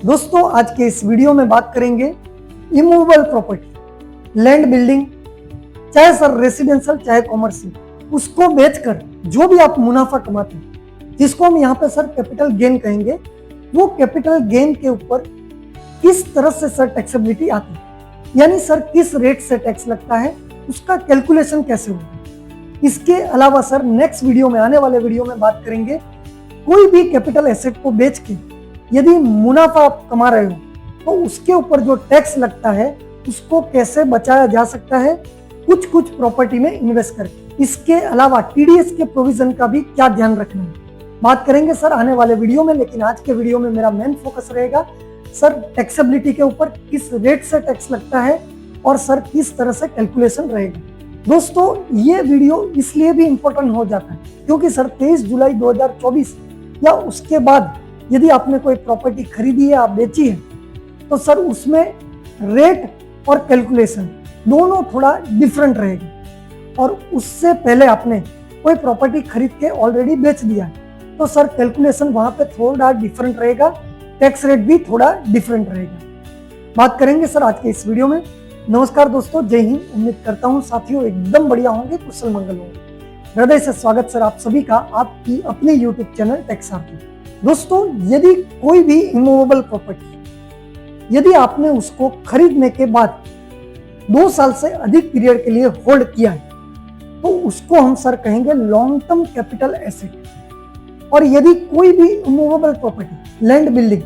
दोस्तों आज के इस वीडियो में बात करेंगे इमूवेबल प्रॉपर्टी, लैंड बिल्डिंग, चाहे सर रेसिडेंशियल चाहे कॉमर्शियल, उसको बेचकर जो भी आप मुनाफा कमाते हैं, जिसको हम यहाँ पे सर कैपिटल गेन कहेंगे, वो कैपिटल गेन के ऊपर किस तरह से सर टैक्सेबिलिटी आती है, यानी सर किस रेट से टैक्स लगता है, उसका कैलकुलेशन कैसे होगा। इसके अलावा सर नेक्स्ट वीडियो में, आने वाले वीडियो में बात करेंगे कोई भी कैपिटल एसेट को बेच के यदि मुनाफा आप कमा रहे हो तो उसके ऊपर जो टैक्स लगता है उसको कैसे बचाया जा सकता है कुछ प्रॉपर्टी में इन्वेस्ट करके। इसके अलावा टीडीएस के प्रोविजन का भी क्या ध्यान रखना है, बात करेंगे सर आने वाले वीडियो में। लेकिन आज के वीडियो में मेरा मेन फोकस रहेगा सर टैक्सेबिलिटी के ऊपर, किस रेट से टैक्स लगता है और सर किस तरह से कैलकुलेशन रहेगा। दोस्तों ये वीडियो इसलिए भी इंपॉर्टेंट हो जाता है क्योंकि सर 23 जुलाई 2024 या उसके बाद यदि आपने कोई प्रॉपर्टी खरीदी है, आप बेची है, तो सर उसमें रेट और कैलकुलेशन दोनों थोड़ा डिफरेंट रहेगा। और उससे पहले आपने कोई प्रॉपर्टी खरीद के ऑलरेडी बेच दिया है तो सर कैलकुलेशन वहां पे थोड़ा डिफरेंट रहेगा, टैक्स रेट भी थोड़ा डिफरेंट रहेगा। बात करेंगे सर आज के इस वीडियो में। नमस्कार दोस्तों, जय हिंद। उम्मीद करता हूँ साथियों एकदम बढ़िया होंगे, कुशल मंगल होंगे। हृदय से स्वागत सर आप सभी का आपकी अपने यूट्यूब चैनल टेक्सार्थी। दोस्तों यदि कोई भी इमूवेबल प्रॉपर्टी यदि आपने उसको खरीदने के बाद 2 साल से अधिक पीरियड के लिए होल्ड किया है तो उसको हम सर कहेंगे लॉन्ग टर्म कैपिटल एसेट। और यदि कोई भी इमूवेबल प्रॉपर्टी, लैंड बिल्डिंग,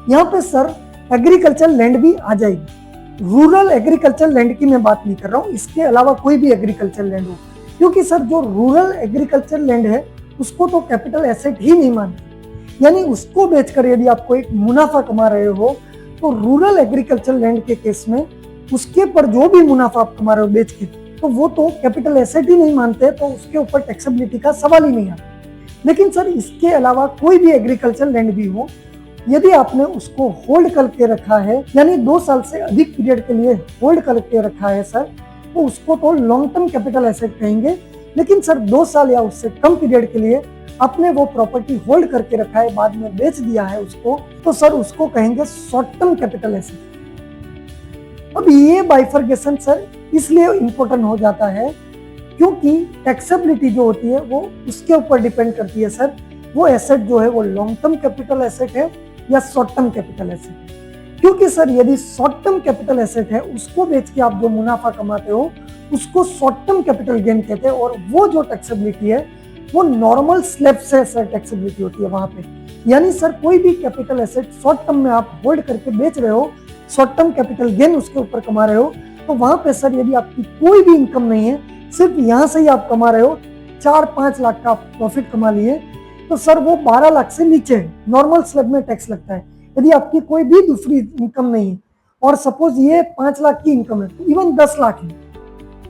यहाँ पे सर एग्रीकल्चर लैंड भी आ जाएगी। रूरल एग्रीकल्चर लैंड की मैं बात नहीं कर रहा हूँ, इसके अलावा कोई भी एग्रीकल्चर लैंड हो, क्योंकि सर जो रूरल एग्रीकल्चर लैंड है उसको तो कैपिटल एसेट ही नहीं मानते। यानी उसको बेचकर यदि आप कोई मुनाफा कमा रहे हो तो रूरल एग्रीकल्चर लैंड के केस में उसके पर जो भी मुनाफा आप कमा रहे हो बेच के, तो वो तो कैपिटल एसेट ही नहीं मानते, तो उसके ऊपर टैक्सेबिलिटी का सवाल ही नहीं आता। लेकिन सर इसके अलावा कोई भी एग्रीकल्चर लैंड भी हो, यदि आपने उसको होल्ड करके रखा है, यानी 2 साल से अधिक पीरियड के लिए होल्ड करके रखा है सर, तो उसको तो लॉन्ग टर्म कैपिटल एसेट कहेंगे। लेकिन सर 2 साल या उससे कम पीरियड के लिए आपने वो प्रॉपर्टी होल्ड करके रखा है, बाद में बेच दिया है उसको, तो सर उसको कहेंगे शॉर्ट टर्म कैपिटल एसेट। अब ये बाइफर्केशन सर इसलिए इंपॉर्टेंट हो जाता है क्योंकि टैक्सेबिलिटी जो होती है वो उसके ऊपर डिपेंड करती है सर, वो एसेट जो है वो लॉन्ग टर्म कैपिटल एसेट है या शॉर्ट टर्म कैपिटल एसेट। क्योंकि सर यदि शॉर्ट टर्म कैपिटल एसेट है उसको बेच के आप जो मुनाफा कमाते हो उसको शॉर्ट टर्म कैपिटल गेन कहते हैं, और वो जो टैक्सेबिलिटी है वो नॉर्मल स्लैब से सर टैक्सेबिलिटी होती है वहां पे। यानी सर कोई भी कैपिटल एसेट शॉर्ट टर्म में आप होल्ड करके बेच रहे हो, शॉर्ट टर्म कैपिटल गेन उसके ऊपर कमा रहे हो, तो वहां पे सर यदि आपकी कोई भी इनकम नहीं है, सिर्फ यहाँ से ही आप कमा रहे हो, 4-5 लाख का प्रॉफिट कमा लिए, तो सर वो 12 लाख से नीचे है, नॉर्मल स्लैब में टैक्स लगता है। यदि आपकी कोई भी दूसरी इनकम नहीं है और सपोज ये 5 लाख की इनकम है, तो इवन 10 लाख है,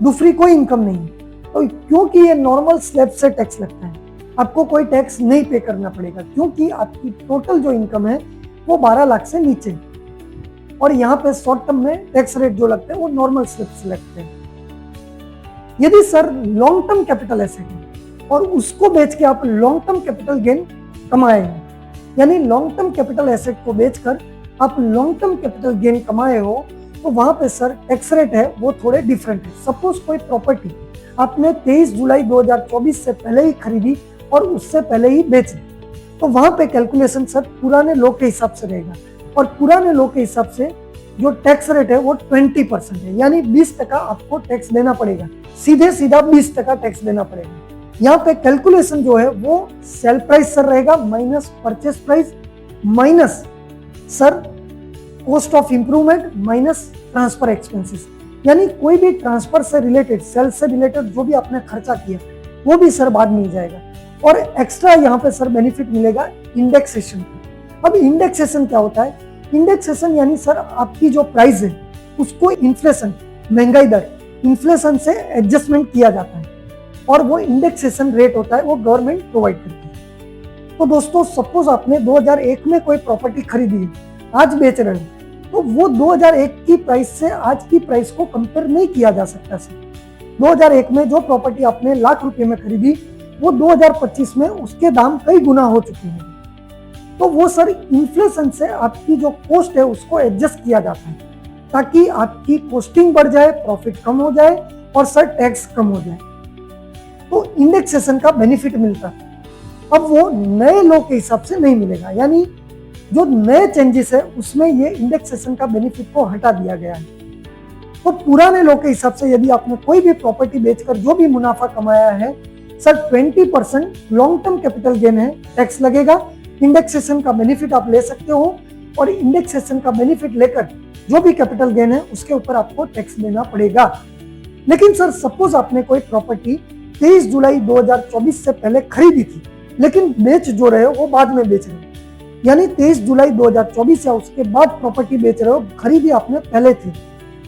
दूसरी कोई इनकम नहीं है, तो क्योंकि ये नॉर्मल स्लैब से टैक्स लगता है, आपको कोई टैक्स नहीं पे करना पड़ेगा क्योंकि आपकी टोटल जो इनकम है वो 12 लाख से नीचे है। और यहाँ पे शॉर्ट टर्म में टैक्स रेट जो लगते हैं वो नॉर्मल स्लैब से लगते हैं। यदि sir long term capital asset है और उसको बेच के आप लॉन्ग टर्म कैपिटल गेन कमाए हो, यानी लॉन्ग टर्म कैपिटल एसेट को बेचकर आप लॉन्ग टर्म कैपिटल गेन कमाए हो, तो वहां पे सर टैक्स रेट है वो थोड़े डिफरेंट है। सपोज कोई प्रॉपर्टी आपने 23 जुलाई 2024 से पहले ही खरीदी और उससे पहले ही बेची, तो वहां पे कैलकुलेशन सर पुराने लॉ के हिसाब से रहेगा, और पुराने लॉ के हिसाब से जो टैक्स रेट है वो 20% है, यानी 20% आपको टैक्स देना पड़ेगा, सीधे सीधा 20% टैक्स देना पड़ेगा। यहाँ पे कैलकुलेशन जो है वो सेल प्राइस सर रहेगा minus purchase price minus sir cost of improvement minus transfer expenses, यानी कोई भी ट्रांसफर से रिलेटेड, सेल से रिलेटेड जो भी आपने खर्चा किया वो भी सर बाद मिल जाएगा। और एक्स्ट्रा यहाँ पे सर बेनिफिट मिलेगा इंडेक्सेशन। अब इंडेक्सेशन क्या होता है? इंडेक्सेशन यानी सर आपकी जो प्राइस है उसको इन्फ्लेशन, महंगाई दर, इन्फ्लेशन से एडजस्टमेंट किया जाता है, और वो इंडेक्सेशन रेट होता है वो गवर्नमेंट प्रोवाइड करती है। तो दोस्तों सपोज आपने 2001 में कोई प्रॉपर्टी खरीदी है, आज बेच रहे हो, तो वो 2001 की प्राइस से आज की प्राइस को कंपेयर नहीं किया जा सकता सर। 2001 में जो प्रॉपर्टी आपने लाख रुपए में खरीदी वो 2025 में उसके दाम कई गुना हो चुके हैं। तो वो सर इन्फ्लेशन से आपकी जो कॉस्ट है उसको एडजस्ट किया जाता है ताकि आपकी कॉस्टिंग बढ़ जाए, प्रॉफिट कम हो जाए और सर टैक्स कम हो जाए। तो इंडेक्सेशन का बेनिफिट मिलता है। अब वो नए लॉ के हिसाब से नहीं मिलेगा, यानी जो नए चेंजेस है उसमें ये इंडेक्सेशन का बेनिफिट को हटा दिया गया है। तो पुराने लॉ के हिसाब से यदि आपने कोई भी प्रॉपर्टी बेचकर जो भी मुनाफा कमाया है sir 20% long term capital gain है, टैक्स लगेगा। इंडेक्सेशन का बेनिफिट आप ले सकते हो और इंडेक्सेशन का बेनिफिट लेकर जो भी कैपिटल गेन है उसके ऊपर आपको टैक्स देना पड़ेगा। लेकिन सर सपोज आपने कोई प्रॉपर्टी 23 जुलाई 2024 से पहले खरीदी थी लेकिन बेच जो रहे हो वो बाद में बेच रहे हो, यानी 23 जुलाई 2024 या उसके बाद प्रॉपर्टी बेच रहे हो, खरीदी आपने पहले थी,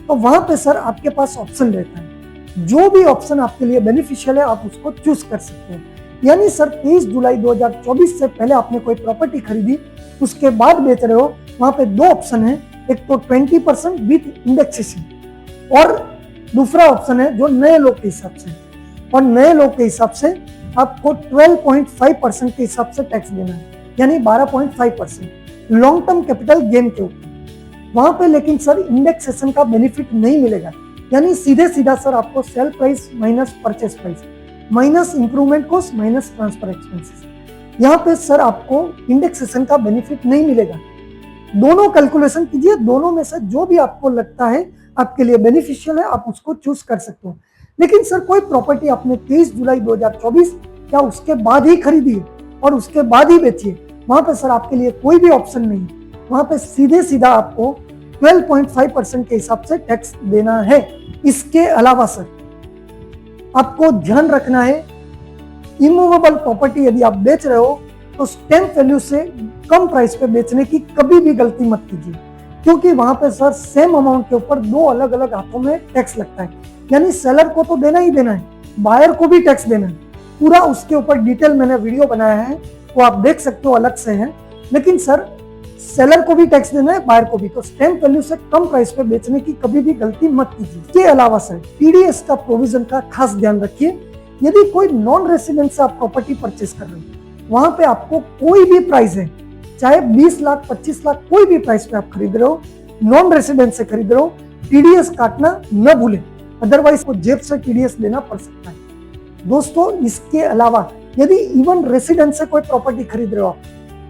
तो वहां पे सर आपके पास ऑप्शन रहता है। जो भी ऑप्शन आपके लिए बेनिफिशियल है आप उसको चूज कर सकते हो। यानी सर 23 जुलाई 2024 से पहले आपने कोई प्रॉपर्टी खरीदी उसके बाद बेच रहे हो, वहां पे दो ऑप्शन है, एक तो 20% विथ इंडेक्सेशन और दूसरा ऑप्शन है जो नए लोग के हिसाब से, और नए लोग के हिसाब से आपको 12.5% के हिसाब से टैक्स देना है, यानी 12.5% लॉन्ग टर्म कैपिटल गेन के ऊपर। वहां पे लेकिन सर इंडेक्सेशन का बेनिफिट नहीं मिलेगा, यानी सीधे सीधा सर आपको sale price minus purchase price minus improvement cost minus transfer expenses, यहाँ पे सर आपको इंडेक्सेशन का बेनिफिट नहीं मिलेगा। दोनों कैलकुलेशन कीजिए, दोनों में से जो भी आपको लगता है आपके लिए बेनिफिशियल है आप उसको चूज कर सकते हो। लेकिन सर कोई प्रॉपर्टी आपने 23 जुलाई 2024 या उसके बाद ही खरीदी है और उसके बाद ही बेची है, वहां पे सर आपके लिए कोई भी ऑप्शन नहीं है, वहां पे सीधे सीधा आपको 12.5% के हिसाब से टैक्स देना है। इसके अलावा सर आपको ध्यान रखना है, इमूवेबल प्रॉपर्टी यदि आप बेच रहे हो तो स्टैम्प वैल्यू से कम प्राइस पे बेचने की कभी भी गलती मत कीजिए, क्योंकि वहां पे सर सेम अमाउंट के ऊपर दो अलग अलग हाथों में टैक्स लगता है। यानी सेलर को तो देना ही देना है, बायर को भी टैक्स देना है। पूरा उसके ऊपर डिटेल मैंने वीडियो बनाया है, वो आप देख सकते हो, अलग से है। लेकिन सर सेलर को भी टैक्स देना है, बायर को भी, तो स्टैम्प वैल्यू से कम प्राइस पे बेचने की कभी भी गलती मत कीजिए। इसके अलावा सर टीडीएस का प्रोविजन का खास ध्यान रखिए। यदि कोई नॉन रेसिडेंट से आप प्रॉपर्टी परचेस कर रहे हो, वहां पे आपको कोई भी प्राइस है, चाहे 20 लाख 25 लाख कोई भी प्राइस पे आप खरीद रहे हो, नॉन रेसिडेंट से खरीद रहे हो, टीडीएस काटना न भूलें, अदरवाइज को जेब से टीडीएस देना पड़ सकता है। दोस्तों इसके अलावा यदि इवन रेसिडेंट से कोई प्रॉपर्टी खरीद रहे हो आप,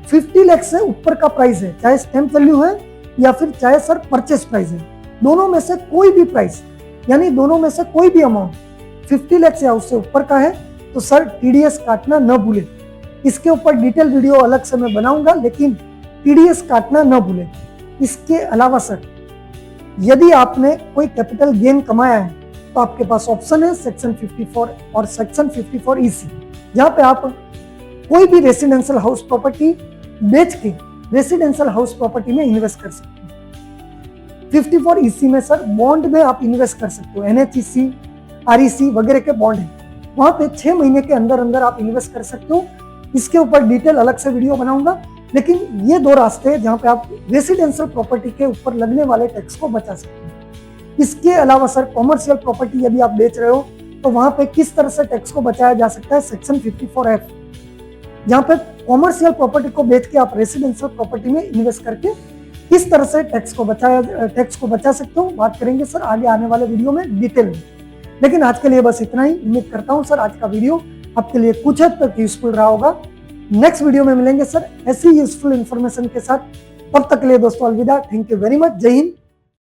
50 लाख से ऊपर का प्राइस है, चाहे स्टैम्प वैल्यू है या फिर चाहे सर परचेस प्राइस है, दोनों में से कोई भी प्राइस, यानी दोनों में से कोई भी अमाउंट 50 लाख या उससे ऊपर का है तो सर टीडीएस काटना न भूलें। इसके ऊपर डिटेल वीडियो अलग से मैं बनाऊंगा, लेकिन टीडीएस काटना न भूलें। इसके अलावा सर यदि आपने कोई कैपिटल गेन कमाया है तो आपके पास ऑप्शन है सेक्शन 54 और सेक्शन 54 ईसी, जहां पे आप कोई भी रेसिडेंशियल हाउस प्रॉपर्टी बेच के रेसिडेंशियल हाउस प्रॉपर्टी में इन्वेस्ट कर सकते हो। 54 ईसी में सर बॉन्ड में आप इन्वेस्ट कर सकते हो, एनएचईसी आरईसी वगैरह के बॉन्ड है, वहां पे 6 महीने के अंदर अंदर आप इन्वेस्ट कर सकते हो। इसके ऊपर डिटेल अलग से वीडियो बनाऊंगा, लेकिन ये दो रास्ते हैं जहां पे आप रेसिडेंशियल प्रॉपर्टी के ऊपर लगने वाले टैक्स को बचा सकते हैं। इसके अलावा सर कॉमर्शियल प्रॉपर्टी यदि आप बेच रहे हो तो वहां पे किस तरह से टैक्स को बचाया जा सकता है, सेक्शन 54F, जहां पे कॉमर्शियल प्रॉपर्टी को बेच के आप रेसिडेंशियल प्रॉपर्टी में इन्वेस्ट करके किस तरह से टैक्स को बचा सकते हो, बात करेंगे सर आगे आने वाले वीडियो में डिटेल में। लेकिन आज के लिए बस इतना ही। उम्मीद करता हूं सर आज का वीडियो आपके लिए कुछ हद तक यूजफुल रहा होगा। नेक्स्ट वीडियो में मिलेंगे सर ऐसी यूजफुल इंफॉर्मेशन के साथ। तब तक के लिए दोस्तों अलविदा। Thank you very much. जय हिंद।